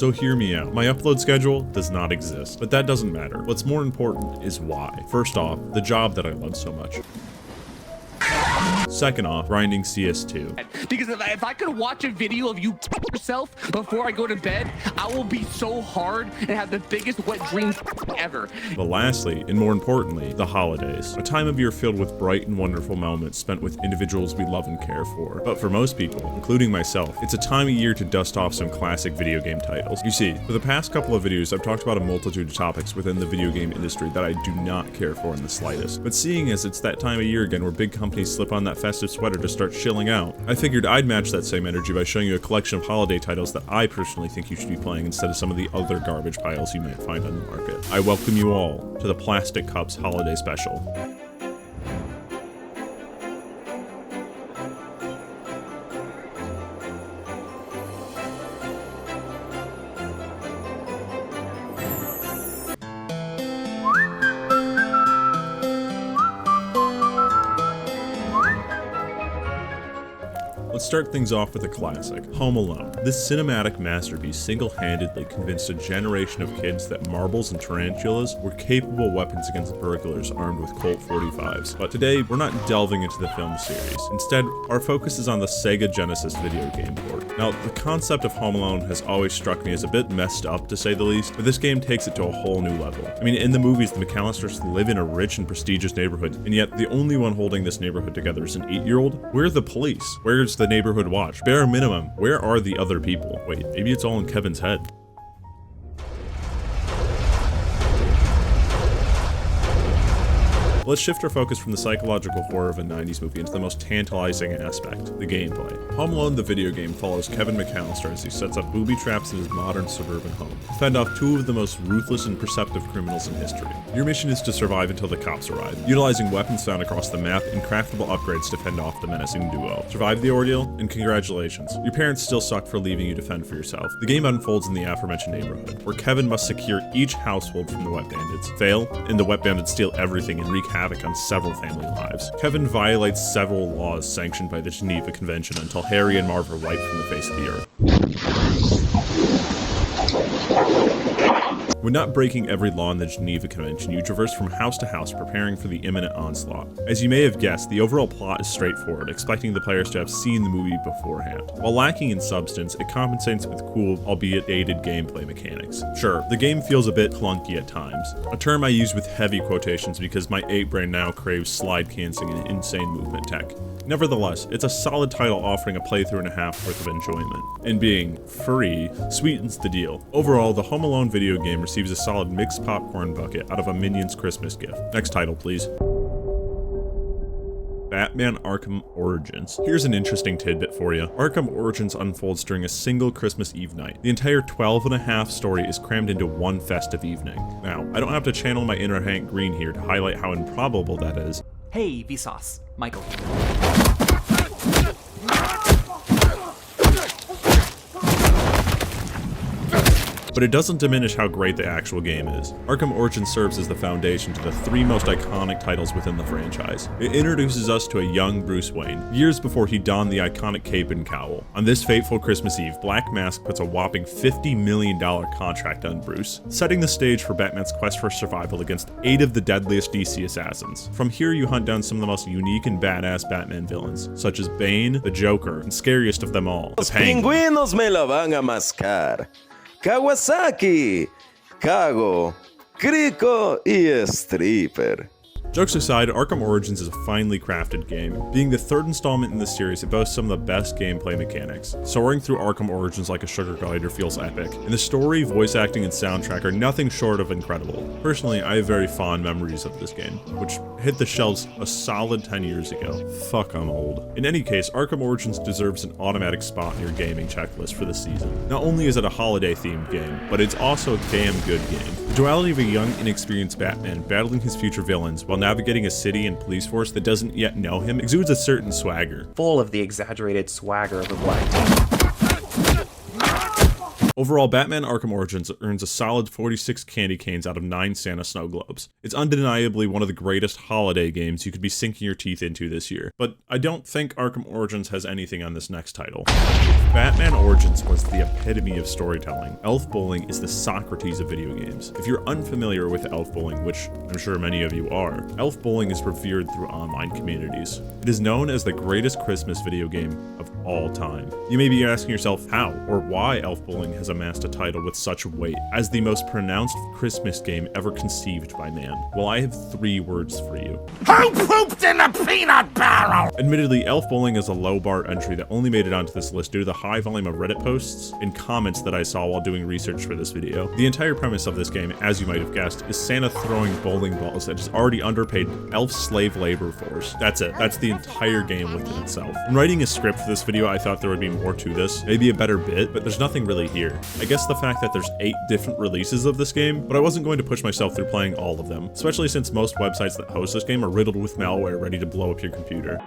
So hear me out. My upload schedule does not exist, but that doesn't matter. What's more important is why. First off, the job that I love so much. Second off, grinding CS2. Because if I could watch a video of you yourself before I go to bed, I will be so hard and have the biggest wet dreams ever. But lastly, and more importantly, the holidays. A time of year filled with bright and wonderful moments spent with individuals we love and care for. But for most people, including myself, it's a time of year to dust off some classic video game titles. You see, for the past couple of videos, I've talked about a multitude of topics within the video game industry that I do not care for in the slightest. But seeing as it's that time of year again where big companies slip on that festive sweater to start chilling out, I figured I'd match that same energy by showing you a collection of holiday titles that I personally think you should be playing instead of some of the other garbage piles you might find on the market. I welcome you all to the Plastic Cups Holiday Special. Let's start things off with a classic, Home Alone. This cinematic masterpiece single-handedly convinced a generation of kids that marbles and tarantulas were capable weapons against burglars armed with Colt 45s. But today, we're not delving into the film series. Instead, our focus is on the Sega Genesis video game port. Now, the concept of Home Alone has always struck me as a bit messed up, to say the least, but this game takes it to a whole new level. I mean, in the movies, the McAllisters live in a rich and prestigious neighborhood, and yet the only one holding this neighborhood together is an 8-year-old? Where's the police? Where's the neighborhood watch? Bare minimum, where are the other people? Wait, maybe it's all in Kevin's head. Let's shift our focus from the psychological horror of a 90s movie into the most tantalizing aspect, the gameplay. Home Alone, the video game, follows Kevin McAllister as he sets up booby traps in his modern suburban home to fend off two of the most ruthless and perceptive criminals in history. Your mission is to survive until the cops arrive, utilizing weapons found across the map and craftable upgrades to fend off the menacing duo. Survive the ordeal, and congratulations. Your parents still suck for leaving you to fend for yourself. The game unfolds in the aforementioned neighborhood, where Kevin must secure each household from the Wet Bandits. Fail, and the Wet Bandits steal everything and wreak havoc on several family lives. Kevin violates several laws sanctioned by the Geneva Convention until Harry and Marv are wiped from the face of the earth. When not breaking every law in the Geneva Convention, you traverse from house to house preparing for the imminent onslaught. As you may have guessed, the overall plot is straightforward, expecting the players to have seen the movie beforehand. While lacking in substance, it compensates with cool, albeit dated gameplay mechanics. Sure, the game feels a bit clunky at times, a term I use with heavy quotations because my 8 brain now craves slide canceling and insane movement tech. Nevertheless, it's a solid title offering a playthrough and a half worth of enjoyment, and being free sweetens the deal. Overall, the Home Alone video game receives a solid mixed popcorn bucket out of a Minions Christmas gift. Next title, please. Batman Arkham Origins. Here's an interesting tidbit for you. Arkham Origins unfolds during a single Christmas Eve night. The entire 12-and-a-half story is crammed into one festive evening. Now, I don't have to channel my inner Hank Green here to highlight how improbable that is. Hey, Vsauce. Michael. But it doesn't diminish how great the actual game is. Arkham Origins serves as the foundation to the 3 most iconic titles within the franchise. It introduces us to a young Bruce Wayne, years before he donned the iconic cape and cowl. On this fateful Christmas Eve, Black Mask puts a whopping $50 million contract on Bruce, setting the stage for Batman's quest for survival against 8 of the deadliest DC assassins. From here, you hunt down some of the most unique and badass Batman villains, such as Bane, the Joker, and scariest of them all, the Penguin. Pingüinos me la van a mascar. Kawasaki, Kago, Kriko y Stripper. Jokes aside, Arkham Origins is a finely crafted game. Being the 3rd installment in the series, it boasts some of the best gameplay mechanics. Soaring through Arkham Origins like a sugar glider feels epic, and the story, voice acting, and soundtrack are nothing short of incredible. Personally, I have very fond memories of this game, which hit the shelves a solid 10 years ago. Fuck, I'm old. In any case, Arkham Origins deserves an automatic spot in your gaming checklist for this season. Not only is it a holiday-themed game, but it's also a damn good game. The duality of a young, inexperienced Batman battling his future villains while navigating a city and police force that doesn't yet know him exudes a certain swagger. Full of the exaggerated swagger of a black. Overall, Batman Arkham Origins earns a solid 46 candy canes out of 9 Santa Snow Globes. It's undeniably one of the greatest holiday games you could be sinking your teeth into this year, but I don't think Arkham Origins has anything on this next title. Batman Origins was the epitome of storytelling. Elf Bowling is the Socrates of video games. If you're unfamiliar with Elf Bowling, which I'm sure many of you are, Elf Bowling is revered through online communities. It is known as the greatest Christmas video game of all time. You may be asking yourself how or why Elf Bowling has amassed a title with such weight as the most pronounced Christmas game ever conceived by man. Well, I have 3 words for you. Who pooped in a peanut barrel? Admittedly, Elf Bowling is a low bar entry that only made it onto this list due to the high volume of Reddit posts and comments that I saw while doing research for this video. The entire premise of this game, as you might have guessed, is Santa throwing bowling balls at his already underpaid elf slave labor force. That's it. That's the entire game within itself. In writing a script for this video, I thought there would be more to this, maybe a better bit, but there's nothing really here. I guess the fact that there's 8 different releases of this game, but I wasn't going to push myself through playing all of them, especially since most websites that host this game are riddled with malware ready to blow up your computer.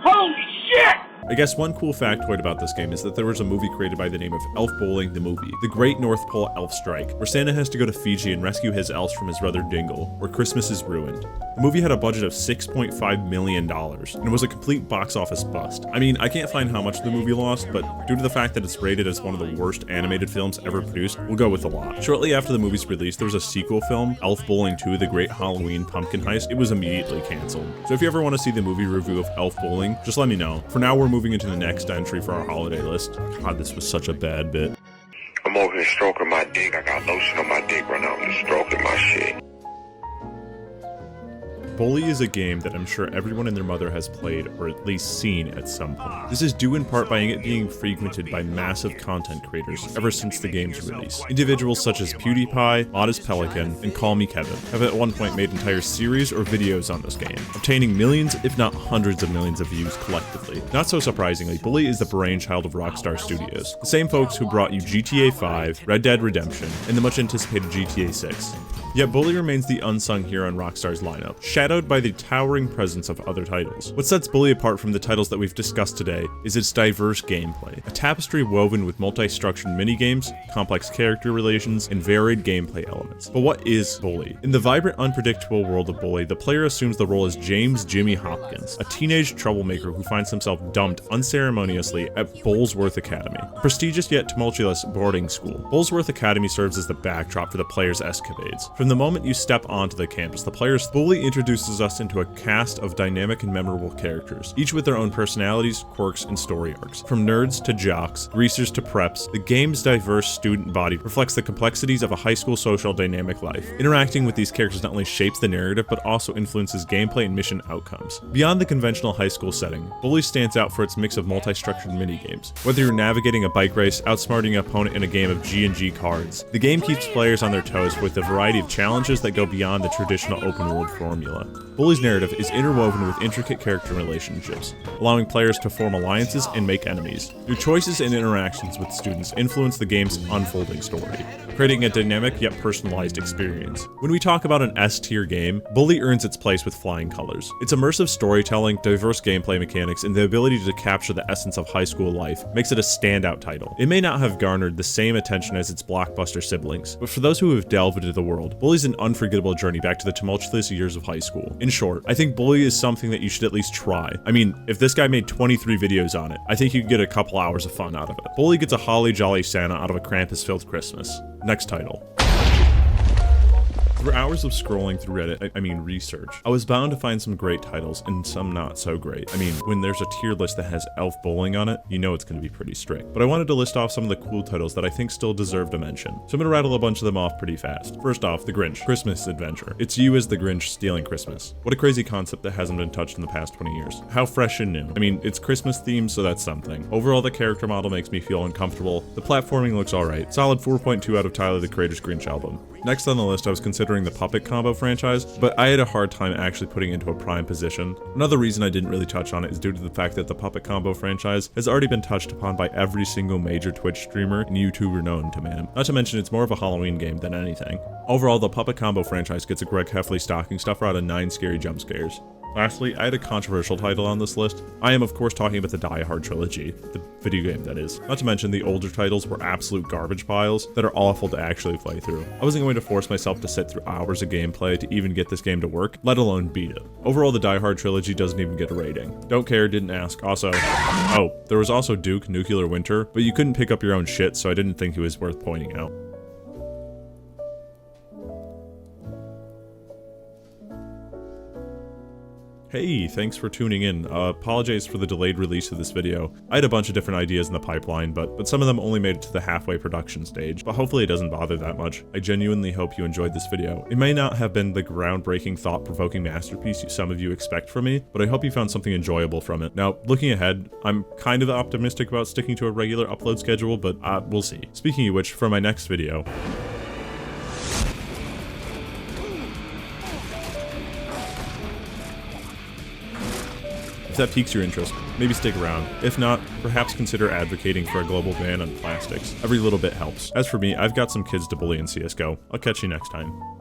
Holy shit! I guess one cool factoid about this game is that there was a movie created by the name of Elf Bowling the Movie, The Great North Pole Elf Strike, where Santa has to go to Fiji and rescue his elves from his brother Dingle, where Christmas is ruined. The movie had a budget of $6.5 million, and it was a complete box office bust. I mean, I can't find how much the movie lost, but due to the fact that it's rated as one of the worst animated films ever produced, we'll go with a lot. Shortly after the movie's release, there was a sequel film, Elf Bowling 2, The Great Halloween Pumpkin Heist. It was immediately canceled. So if you ever want to see the movie review of Elf Bowling, just let me know. For now, we're moving into the next entry for our holiday list. God, this was such a bad bit. I'm over here stroking my dick. I got lotion on my dick right now. I'm just stroking my shit. Bully is a game that I'm sure everyone and their mother has played or at least seen at some point. This is due in part by it being frequented by massive content creators ever since the game's release. Individuals such as PewDiePie, Modest Pelican, and Call Me Kevin have at one point made entire series or videos on this game, obtaining millions if not hundreds of millions of views collectively. Not so surprisingly, Bully is the brainchild of Rockstar Studios, the same folks who brought you GTA 5, Red Dead Redemption, and the much anticipated GTA 6. Yet Bully remains the unsung hero in Rockstar's lineup, shadowed by the towering presence of other titles. What sets Bully apart from the titles that we've discussed today is its diverse gameplay, a tapestry woven with multi-structured minigames, complex character relations, and varied gameplay elements. But what is Bully? In the vibrant, unpredictable world of Bully, the player assumes the role as James Jimmy Hopkins, a teenage troublemaker who finds himself dumped unceremoniously at Bullsworth Academy, a prestigious yet tumultuous boarding school. Bullsworth Academy serves as the backdrop for the player's escapades. From the moment you step onto the campus, the player's Bully introduces us into a cast of dynamic and memorable characters, each with their own personalities, quirks, and story arcs. From nerds to jocks, greasers to preps, the game's diverse student body reflects the complexities of a high school social dynamic life. Interacting with these characters not only shapes the narrative, but also influences gameplay and mission outcomes. Beyond the conventional high school setting, Bully stands out for its mix of multi-structured minigames. Whether you're navigating a bike race, outsmarting an opponent in a game of G&G cards, the game keeps players on their toes with a variety of challenges that go beyond the traditional open world formula. Bully's narrative is interwoven with intricate character relationships, allowing players to form alliances and make enemies. Your choices and interactions with students influence the game's unfolding story, creating a dynamic yet personalized experience. When we talk about an S-tier game, Bully earns its place with flying colors. Its immersive storytelling, diverse gameplay mechanics, and the ability to capture the essence of high school life makes it a standout title. It may not have garnered the same attention as its blockbuster siblings, but for those who have delved into the world, Bully's an unforgettable journey back to the tumultuous years of high school. In short, I think Bully is something that you should at least try. I mean, if this guy made 23 videos on it, I think you could get a couple hours of fun out of it. Bully gets a holly jolly Santa out of a Krampus-filled Christmas. Next title. Through hours of scrolling through Reddit, I mean research, I was bound to find some great titles and some not so great. I mean, when there's a tier list that has Elf Bowling on it, you know it's going to be pretty strict. But I wanted to list off some of the cool titles that I think still deserve a mention. So I'm going to rattle a bunch of them off pretty fast. First off, The Grinch, Christmas Adventure. It's you as the Grinch stealing Christmas. What a crazy concept that hasn't been touched in the past 20 years. How fresh and new. I mean, it's Christmas themed, so that's something. Overall, the character model makes me feel uncomfortable. The platforming looks alright. Solid 4.2 out of Tyler, the Creator's Grinch album. Next on the list, I was considering the Puppet Combo franchise, but I had a hard time actually putting it into a prime position. Another reason I didn't really touch on it is due to the fact that the Puppet Combo franchise has already been touched upon by every single major Twitch streamer and YouTuber known to man. Not to mention it's more of a Halloween game than anything. Overall, the Puppet Combo franchise gets a Greg Heffley stocking stuffer out of 9 scary jump scares. Lastly, I had a controversial title on this list. I am of course talking about the Die Hard trilogy, the video game that is. Not to mention the older titles were absolute garbage piles that are awful to actually play through. I wasn't going to force myself to sit through hours of gameplay to even get this game to work, let alone beat it. Overall, the Die Hard trilogy doesn't even get a rating. Don't care, didn't ask. Also, oh, there was also Duke Nuclear Winter, but you couldn't pick up your own shit, so I didn't think it was worth pointing out. Hey, thanks for tuning in. Apologize for the delayed release of this video. I had a bunch of different ideas in the pipeline, but some of them only made it to the halfway production stage, but hopefully it doesn't bother that much. I genuinely hope you enjoyed this video. It may not have been the groundbreaking, thought-provoking masterpiece some of you expect from me, but I hope you found something enjoyable from it. Now, looking ahead, I'm kind of optimistic about sticking to a regular upload schedule, but we'll see. Speaking of which, for my next video, if that piques your interest, maybe stick around. If not, perhaps consider advocating for a global ban on plastics. Every little bit helps. As for me, I've got some kids to bully in CSGO. I'll catch you next time.